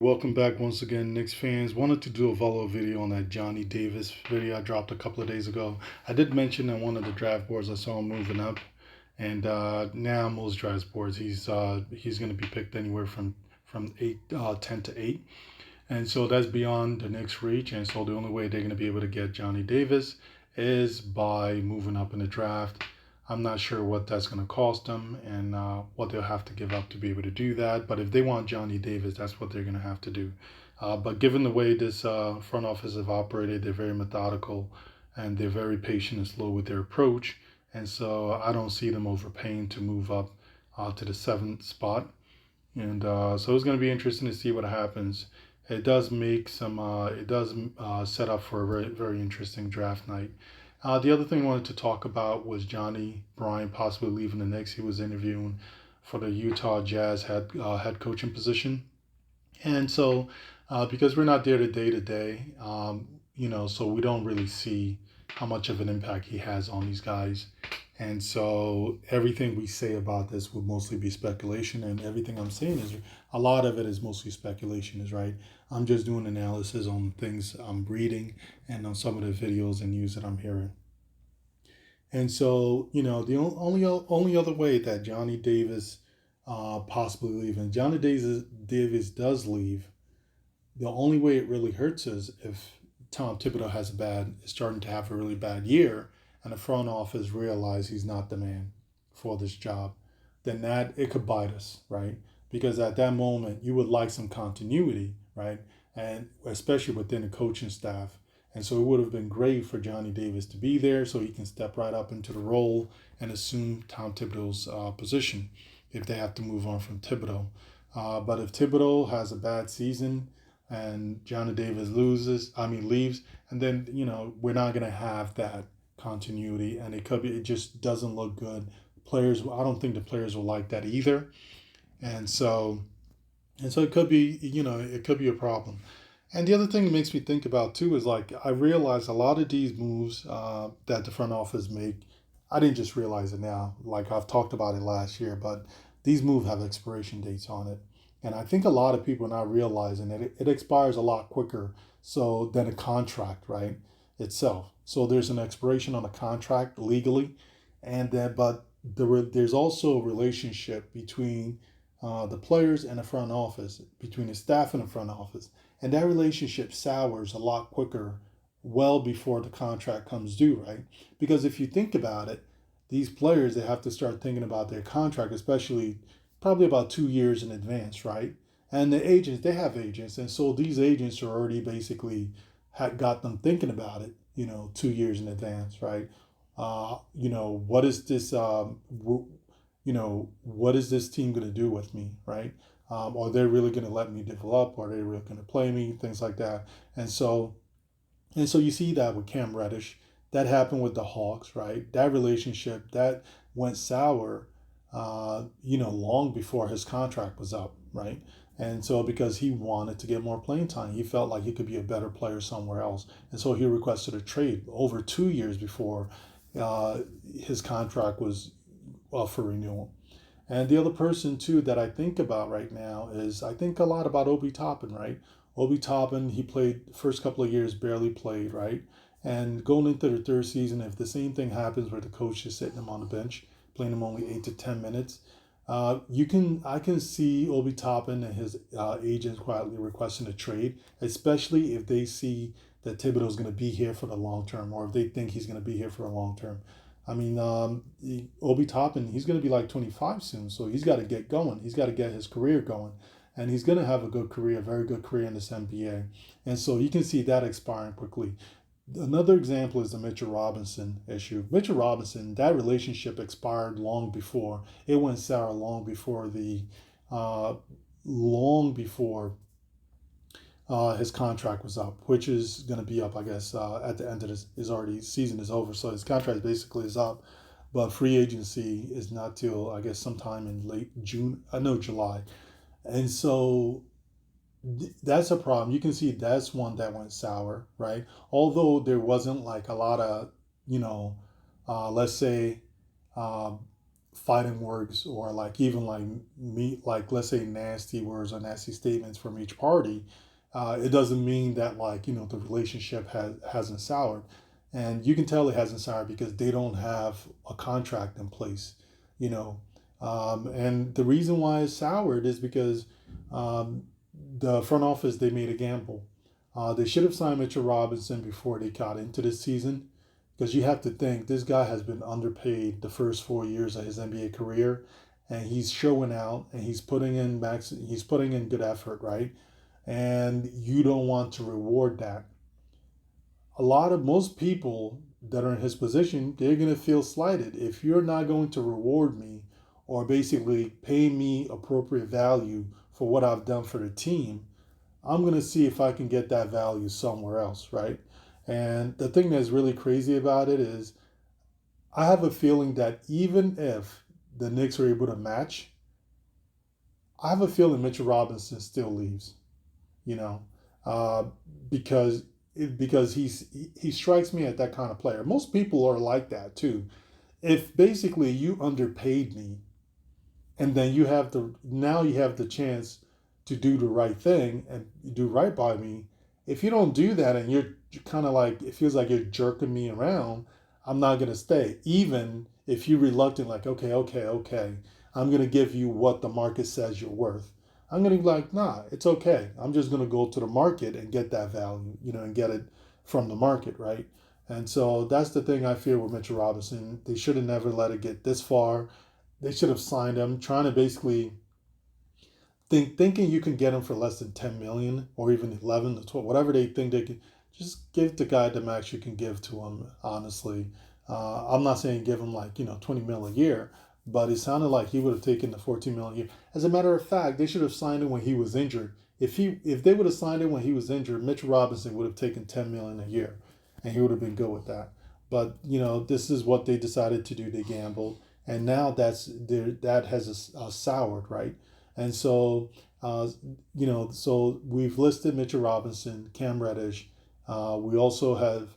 Welcome back once again, Knicks fans. Wanted to do a follow-up video on that Johnny Davis video I dropped a couple of days ago. I did mention on one of the draft boards I saw him moving up, and now most draft boards he's going to be picked anywhere from 10 to 8, and so that's beyond the Knicks' reach. And so the only way they're going to be able to get Johnny Davis is by moving up in the draft. I'm not sure what that's going to cost them and what they'll have to give up to be able to do that. But if they want Johnny Davis, that's what they're going to have to do. But given the way this front office have operated, they're very methodical and they're very patient and slow with their approach. And so I don't see them overpaying to move up to the seventh spot. And so it's going to be interesting to see what happens. It does make some. It does set up for a very very interesting draft night. The other thing I wanted to talk about was Johnny Bryant possibly leaving the Knicks. He was interviewing for the Utah Jazz head coaching position, and so because we're not there to day, so we don't really see how much of an impact he has on these guys. And so everything we say about this would mostly be speculation, and everything I'm saying is a lot of it is mostly speculation, is right. I'm just doing analysis on things I'm reading and on some of the videos and news that I'm hearing. And so, the only other way that Johnny Davis possibly leave, and Davis does leave, the only way it really hurts is if Tom Thibodeau is starting to have a really bad year, and the front office realize he's not the man for this job. Then that it could bite us, right? Because at that moment you would like some continuity, right? And especially within the coaching staff. And so it would have been great for Johnny Davis to be there so he can step right up into the role and assume Tom Thibodeau's position if they have to move on from Thibodeau. But if Thibodeau has a bad season and Johnny Davis leaves, and then we're not gonna have that continuity, and it just doesn't look good. Players, I don't think the players will like that either, and so it could be it could be a problem. And the other thing that makes me think about too is like I realize a lot of these moves that the front office make. I didn't just realize it now. Like I've talked about it last year, but these moves have expiration dates on it, and I think a lot of people are not realizing that it expires a lot quicker so than a contract, right? Itself. So there's an expiration on a contract legally, and then there's also a relationship between the players and the front office, between the staff and the front office. And that relationship sours a lot quicker, well before the contract comes due, right? Because if you think about it, these players, they have to start thinking about their contract, especially probably about 2 years in advance, right? And the agents, they have agents. And so these agents are already basically had got them thinking about it, 2 years in advance, right? What is this, what is this team going to do with me, right? Are they really going to let me develop? Are they really going to play me? Things like that. And so, you see that with Cam Reddish. That happened with the Hawks, right? That relationship that went sour, long before his contract was up, right? And so because he wanted to get more playing time, he felt like he could be a better player somewhere else, and so he requested a trade over 2 years before uh, his contract was up for renewal. And the other person too that I think about right now is I think a lot about Obi Toppin, right? Obi Toppin, he played first couple of years, barely played, right? And going into the third season, if the same thing happens where the coach is sitting him on the bench, playing him only 8 to 10 minutes, I can see Obi Toppin and his agents quietly requesting a trade, especially if they see that Thibodeau is going to be here for the long term, or if they think he's going to be here for the long term. I mean, Obi Toppin, he's going to be like 25 soon, so he's got to get going. He's got to get his career going, and he's going to have a good career, a very good career in this NBA. And so you can see that expiring quickly. Another example is the Mitchell Robinson issue. Mitchell Robinson, that relationship expired long before. It went sour uh, long before his contract was up, which is going to be up, I guess, at the end of this. His already season is over, so his contract basically is up. But free agency is not till I guess sometime in late June. I know July, and so that's a problem. You can see that's one that went sour, right? Although there wasn't like a lot of, let's say, um, fighting words or like even like me like let's say nasty words or nasty statements from each party, it doesn't mean that like the relationship hasn't soured, and you can tell it hasn't soured because they don't have a contract in place, you know, and the reason why it's soured is because um, the front office, they made a gamble. They should have signed Mitchell Robinson before they got into this season, because you have to think this guy has been underpaid the first 4 years of his NBA career, and he's showing out and he's putting in good effort, right? And you don't want to reward that. Most people that are in his position, they're going to feel slighted if you're not going to reward me or basically pay me appropriate value for what I've done for the team. I'm going to see if I can get that value somewhere else, right? And the thing that's really crazy about it is I have a feeling that even if the Knicks are able to match, I have a feeling Mitchell Robinson still leaves, you know, uh, because because he strikes me as that kind of player. Most people are like that too. If basically you underpaid me and then you have the chance to do the right thing and do right by me. If you don't do that and you're kind of like it feels like you're jerking me around, I'm not gonna stay. Even if you're reluctant, like okay, I'm gonna give you what the market says you're worth. I'm gonna be like, nah, it's okay. I'm just gonna go to the market and get that value, and get it from the market, right? And so that's the thing I fear with Mitchell Robinson. They should have never let it get this far. They should have signed him, trying to basically thinking you can get him for less than 10 million or even 11 to 12, whatever they think they can. Just give the guy the max you can give to him. Honestly, I'm not saying give him like 20 mil a year, but it sounded like he would have taken the 14 million a year. As a matter of fact, they should have signed him when he was injured. If they would have signed him when he was injured, Mitchell Robinson would have taken 10 million a year, and he would have been good with that. But this is what they decided to do. They gambled, and now that has soured, right? And so, so we've listed Mitchell Robinson, Cam Reddish. We also have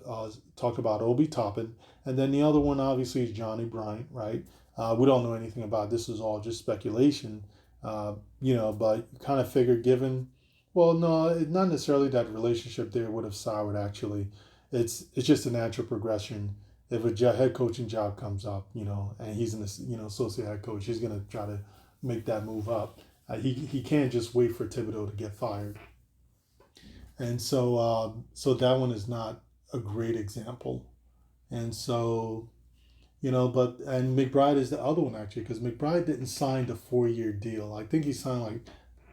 talked about Obi Toppin. And then the other one, obviously, is Johnny Bryant, right? We don't know anything about this. Is all just speculation, but kind of figured well, no, not necessarily that relationship there would have soured, actually. It's just a natural progression. If a head coaching job comes up, and he's an associate head coach, he's going to try to make that move up. He can't just wait for Thibodeau to get fired, and so that one is not a great example. And so but and McBride is the other one actually, because McBride didn't sign the 4 year deal. I think he signed like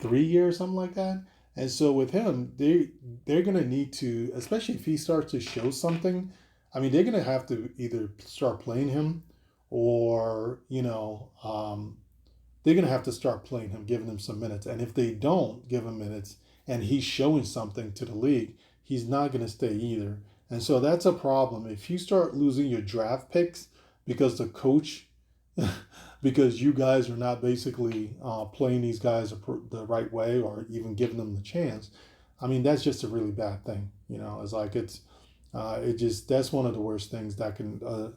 3 years, something like that. And so with him, they're gonna need to, especially if he starts to show something. I mean, they're gonna have to either start playing him, or they're going to have to start playing him, giving him some minutes. And if they don't give him minutes and he's showing something to the league, he's not going to stay either. And so that's a problem. If you start losing your draft picks because the coach, because you guys are not basically playing these guys the right way or even giving them the chance, I mean, that's just a really bad thing. It's like that's one of the worst things that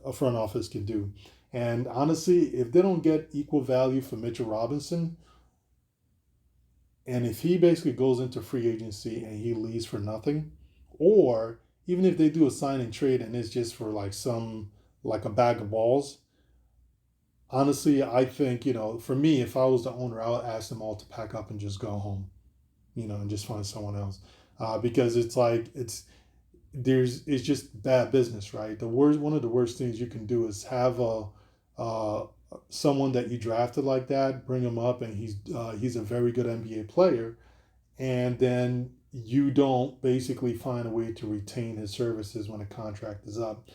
a front office can do. And honestly, if they don't get equal value for Mitchell Robinson, and if he basically goes into free agency and he leaves for nothing, or even if they do a sign and trade and it's just for like a bag of balls, honestly, I think, for me, if I was the owner, I would ask them all to pack up and just go home, and just find someone else. Because it's just bad business, right? One of the worst things you can do is have someone that you drafted like that, bring him up, and he's a very good NBA player, and then you don't basically find a way to retain his services when a contract is up.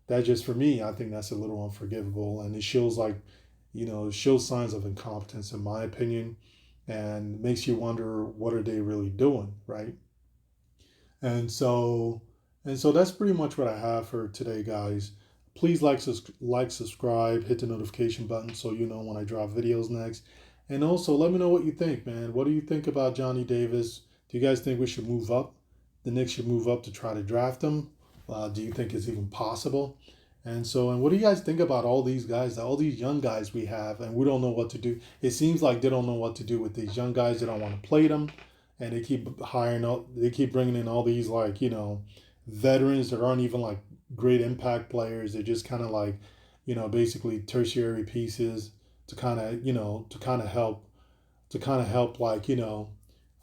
That just, for me, I think that's a little unforgivable, and it shows it shows signs of incompetence in my opinion, and makes you wonder what are they really doing, right? And so that's pretty much what I have for today, guys. Please subscribe, hit the notification button so you know when I drop videos next. And also let me know what you think, man. What do you think about Johnny Davis? Do you guys think we should move up? The Knicks should move up to try to draft him? Do you think it's even possible? And what do you guys think about all these guys, all these young guys we have, and we don't know what to do? It seems like they don't know what to do with these young guys. They don't want to play them, and they keep hiring out. They keep bringing in all these veterans that aren't even like great impact players. They're just kind of like, basically tertiary pieces to kind of help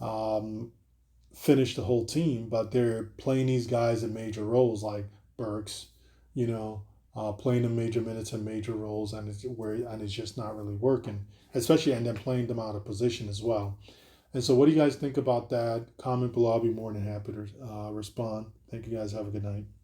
um, finish the whole team, but they're playing these guys in major roles like Burks, you know, playing in major minutes and major roles, and it's just not really working, especially and then playing them out of position as well. And so, what do you guys think about that? Comment below. I'll be more than happy to respond. Thank you guys. Have a good night.